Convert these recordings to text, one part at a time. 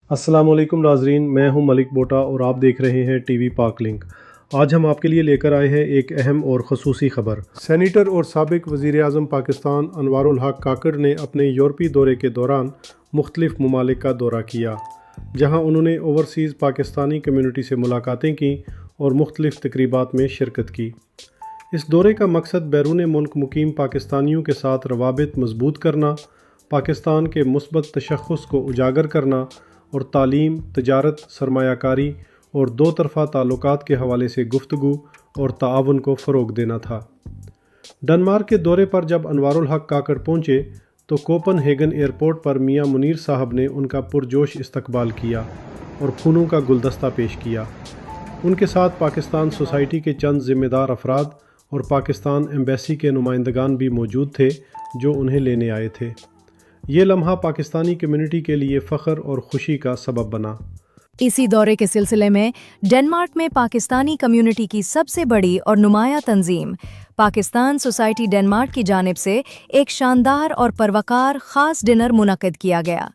अस्सलाम वालेकुम नाजरीन, मैं हूं मलिक बोटा और आप देख रहे हैं टीवी पाक लिंक। आज हम आपके लिए लेकर आए हैं एक अहम और ख़ुसूसी ख़बर। सेनेटर और साबिक वज़ीर आज़म पाकिस्तान अनवारुल हक काकड़ ने अपने यूरोपी दौरे के दौरान मुख्तलिफ़ ममालिक का दौरा किया, जहां उन्होंने ओवरसीज़ पाकिस्तानी कम्यूनिटी से मुलाकातें की और मुख्तलिफ़ तकरीबात में शिरकत की। इस दौरे का मकसद बैरून मुल्क मुकीम पाकिस्तानियों के साथ रवाबित मजबूत करना, पाकिस्तान के मुस्बत तशख़्ख़ुस को उजागर करना और तालीम, तजारत, सरमायाकारी और दो तरफ़ा ताल्लुकात के हवाले से गुफ्तगू और ताआवुन को फ़रोग़ देना था। डेनमार्क के दौरे पर जब अनवारुल हक काकड़ पहुँचे तो कोपनहेगन एयरपोर्ट पर मियां मुनीर साहब ने उनका पुरजोश इस्तकबाल किया और फूलों का गुलदस्ता पेश किया। उनके साथ पाकिस्तान सोसाइटी के चंद ज़िम्मेदार अफराद और पाकिस्तान एम्बेसी के नुमाइंदगान भी मौजूद थे जो उन्हें लेने आए थे। ये लम्हा पाकिस्तानी कम्युनिटी के लिए फ़ख्र और खुशी का सबब बना। इसी दौरे के सिलसिले में डेनमार्क में पाकिस्तानी कम्युनिटी की सबसे बड़ी और नुमाया तंजीम पाकिस्तान सोसाइटी डेनमार्क की जानिब से एक शानदार और परवकार ख़ास डिनर मुनक़िद किया गया।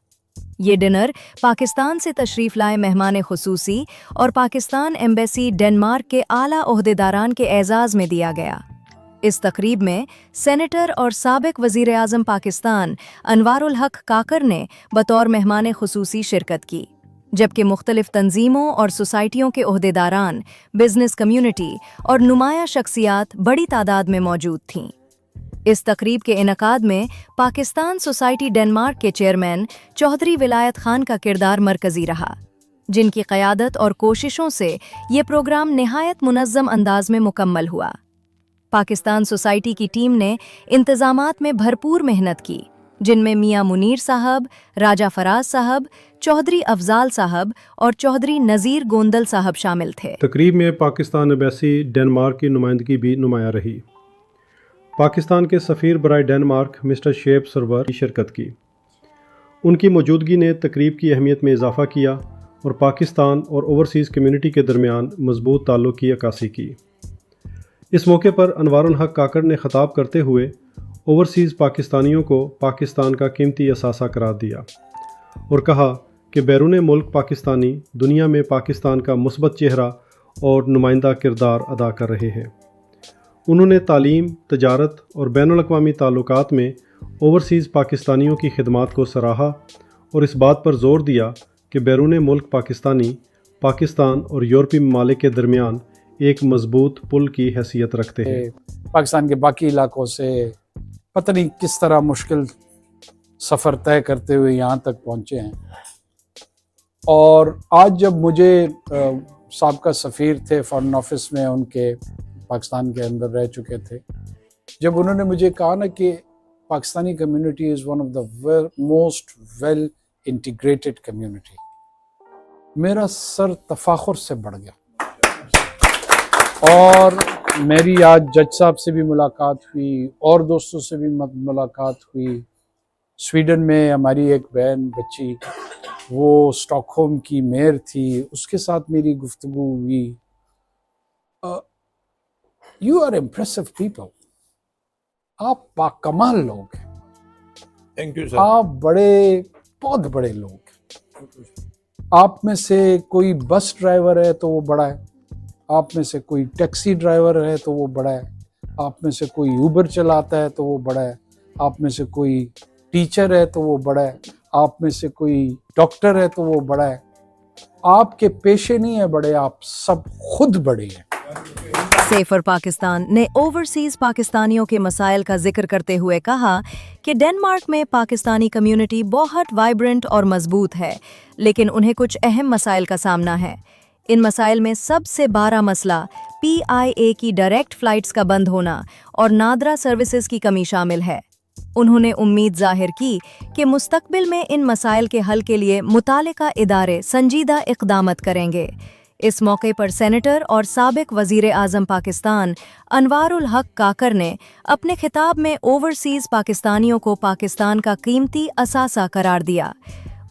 ये डिनर पाकिस्तान से तशरीफ़ लाए मेहमान खुसूसी और पाकिस्तान एम्बेसी डेनमार्क के आला ओहदेदारान के एजाज़ में दिया गया। इस तकरीब में सेनेटर और साबिक वज़ीर आज़म पाकिस्तान अनवारुल हक काकड़ ने बतौर मेहमान खुसूसी शिरकत की, जबकि मुख्तलिफ तंजीमों और सोसाइटियों के ओहदेदारान, बिजनेस कम्युनिटी और नुमाया शख्सियात बड़ी तादाद में मौजूद थीं। इस तकरीब के इनकाद में पाकिस्तान सोसाइटी डेनमार्क के चेयरमैन चौधरी विलायत खान का किरदार मरकज़ी रहा, जिनकी क़यादत और कोशिशों से ये प्रोग्राम निहायत मुनज़्ज़म अंदाज में मुकम्मल हुआ। पाकिस्तान सोसाइटी की टीम ने इंतज़ामात में भरपूर मेहनत की, जिनमें मियां मुनीर साहब, राजा फराज साहब, चौधरी अफजाल साहब और चौधरी नज़ीर गोंदल साहब शामिल थे। तकरीब में पाकिस्तान एम्बेसी डेनमार्क की नुमाइंदगी भी नुमाया रही। पाकिस्तान के सफ़ीर बराए डेनमार्क मिस्टर शेब सरवर की शिरकत की। उनकी मौजूदगी ने तकरीब की अहमियत में इजाफ़ा किया और पाकिस्तान और ओवरसीज़ कम्यूनिटी के दरमियान मजबूत ताल्लुक़ की अक्कासी की। इस मौके पर अनवारुल हक काकड़ ने ख़िताब करते हुए ओवरसीज़ पाकिस्तानियों को पाकिस्तान का कीमती असासा करार दिया और कहा कि बैरून मुल्क पाकिस्तानी दुनिया में पाकिस्तान का मुस्बत चेहरा और नुमाइंदा किरदार अदा कर रहे हैं। उन्होंने तालीम, तजारत और बैनुल-अक़वामी ताल्लुकात में ओवरसीज़ पाकिस्तानियों की खिदमात को सराहा और इस बात पर ज़ोर दिया कि बैरून मुल्क पाकिस्तानी पाकिस्तान और यूरोपी ममालिक के दरमियान एक मजबूत पुल की हैसियत रखते हैं। पाकिस्तान के बाकी इलाकों से पता नहीं किस तरह मुश्किल सफ़र तय करते हुए यहाँ तक पहुँचे हैं। और आज जब मुझे साबका सफ़ीर थे फॉरेन ऑफिस में, उनके पाकिस्तान के अंदर रह चुके थे, जब उन्होंने मुझे कहा ना कि Pakistani community is one of the most well integrated community, मेरा सर तफाखुर से बढ़ गया। और मेरी आज जज साहब से भी मुलाकात हुई और दोस्तों से भी मुलाकात हुई। स्वीडन में हमारी एक बहन बच्ची, वो स्टॉकहोम की मेयर थी, उसके साथ मेरी गुफ्तगू हुई। यू आर इम्प्रेसिव पीपल, आप बाकमाल लोग हैं। Thank you sir. आप बहुत बड़े लोग हैं। आप में से कोई बस ड्राइवर है तो वो बड़ा है, आप में से कोई टैक्सी ड्राइवर है तो वो बड़ा है, आप में से कोई ऊबर चलाता है तो वो बड़ा है, आप में से कोई टीचर है तो वो बड़ा है, आप में से कोई डॉक्टर है तो वो बड़ा है। आपके पेशे नहीं है बड़े, आप सब खुद बड़े हैं। सेफर पाकिस्तान ने ओवरसीज़ पाकिस्तानियों के मसाइल का जिक्र करते हुए कहा कि डेनमार्क में पाकिस्तानी कम्युनिटी बहुत वाइब्रेंट और मजबूत है, लेकिन उन्हें कुछ अहम मसाइल का सामना है। इन मसाइल में सबसे बड़ा मसला PIA की डायरेक्ट फ़्लाइट्स का बंद होना और नादरा सर्विसेज की कमी शामिल है। उन्होंने उम्मीद जाहिर की कि मुस्तकबिल में इन मसाइल के हल के लिए मुतालिका इदारे संजीदा इक़दामत करेंगे। इस मौके पर सेनेटर और साबिक वज़ीर आज़म पाकिस्तान अनवारुल हक काकड़ ने अपने खिताब में ओवरसीज़ पाकिस्तानियों को पाकिस्तान का कीमती असासा करार दिया।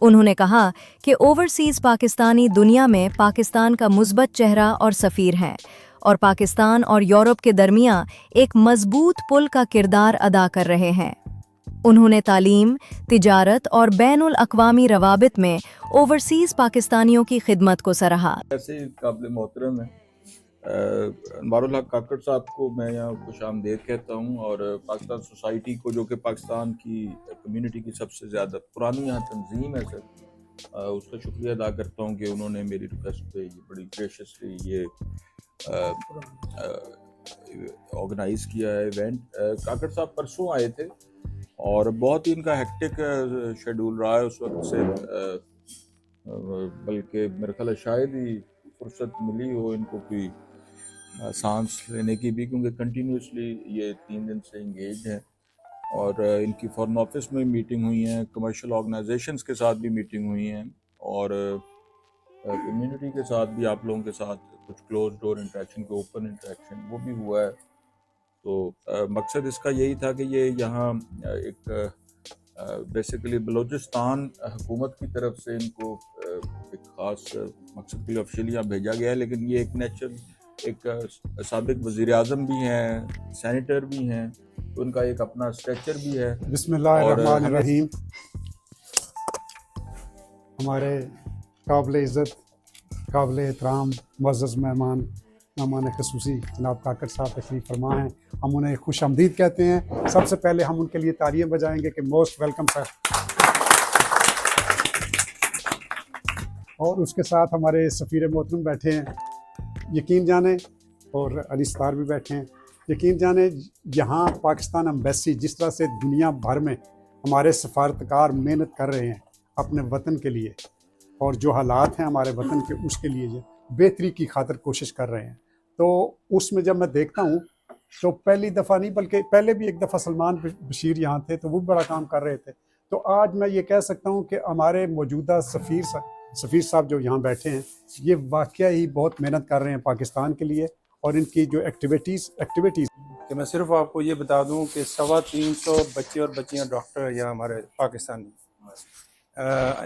उन्होंने कहा कि ओवरसीज़ पाकिस्तानी दुनिया में पाकिस्तान का मुस्बत चेहरा और सफ़ीर हैं और पाकिस्तान और यूरोप के दरमियान एक मजबूत पुल का किरदार अदा कर रहे हैं। उन्होंने तालीम, तिजारत और बैनुल अक़वामी रवाबित में ओवरसीज़ पाकिस्तानियों की खिदमत को सराहा। ऐसे काबिल मोहतरम है अनवारुल हक काकड़ साहब को मैं यहाँ खुशामदीद कहता हूँ, और पाकिस्तान सोसाइटी को, जो कि पाकिस्तान की कम्युनिटी की सबसे ज़्यादा पुरानी यहाँ तंजीम है सर, उसका शुक्रिया अदा करता हूँ कि उन्होंने मेरी रिक्वेस्ट पे ये बड़ी ग्रेशियसली ये ऑर्गेनाइज़ किया है इवेंट। काकड़ साहब परसों आए थे और बहुत ही इनका हेक्टिक शेड्यूल रहा है उस वक्त से, बल्कि मेरे ख्याल शायद ही फुर्सत मिली हो इनको कोई सांस लेने की भी, क्योंकि कंटिन्यूसली ये 3 दिन से इंगेज हैं। और इनकी फॉरेन ऑफिस में मीटिंग हुई हैं, कमर्शियल ऑर्गेनाइजेशंस के साथ भी मीटिंग हुई हैं, और कम्युनिटी के साथ भी, आप लोगों के साथ कुछ क्लोज डोर इंटरेक्शन के ओपन इंटरेक्शन वो भी हुआ है। तो मकसद इसका यही था कि ये यहाँ एक बेसिकली बलूचिस्तान हुकूमत की तरफ से इनको एक ख़ास मकसद के लिए ऑफिशियली यहाँ भेजा गया है, लेकिन ये एक नेचुरल, एक साबिक वज़ीर आज़म भी हैं, सेनेटर भी हैं, तो उनका एक अपना स्ट्रक्चर भी है। बिस्मिल्लाहिर्रहमानिर्रहीम। हमारे काबिल इज़्ज़त, काबिल एहतराम मुअज़्ज़ज़ मेहमान ख़ुसूसी जनाब काकड़ साहब तशरीफ़ फरमा हैं, हम उन्हें खुश आमदीद कहते हैं। सबसे पहले हम उनके लिए तालियां बजाएंगे कि मोस्ट वेलकम सर। और उसके साथ हमारे सफ़ीर मोहतरम बैठे हैं, यकीन जाने, और अली सतार भी बैठे हैं। यकीन जाने यहाँ पाकिस्तान एम्बेसी जिस तरह से दुनिया भर में हमारे सफारतकार मेहनत कर रहे हैं अपने वतन के लिए, और जो हालात हैं हमारे वतन के उसके लिए बेहतरी की खातिर कोशिश कर रहे हैं, तो उसमें जब मैं देखता हूँ तो पहली दफ़ा नहीं बल्कि पहले भी एक दफ़ा सलमान बशीर यहाँ थे तो वो बड़ा काम कर रहे थे। तो आज मैं ये कह सकता हूँ कि हमारे मौजूदा सफ़ीर साहब जो यहाँ बैठे हैं, ये वाकई ही बहुत मेहनत कर रहे हैं पाकिस्तान के लिए, और इनकी जो एक्टिविटीज़ कि मैं सिर्फ आपको ये बता दूं कि 350 बच्चे और बच्चियां डॉक्टर हैं यहाँ हमारे पाकिस्तानी।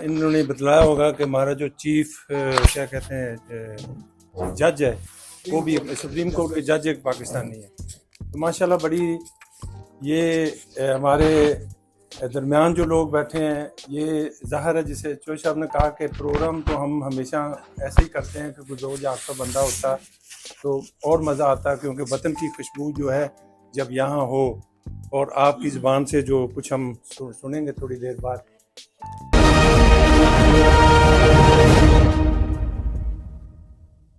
इन्होंने बतलाया होगा कि हमारा जो चीफ क्या कहते हैं जज है, वो भी सुप्रीम कोर्ट के जज एक पाकिस्तानी है। तो माशाल्लाह बड़ी ये हमारे दरमियान जो लोग बैठे हैं, ये ज़ाहिर है जिसे चोई साहब ने कहा कि प्रोग्राम तो हम हमेशा ऐसे ही करते हैं कि कोई 200 बंदा होता तो और मज़ा आता, क्योंकि वतन की खुशबू जो है जब यहाँ हो, और आपकी ज़बान से जो कुछ हम सुनेंगे थोड़ी देर बाद,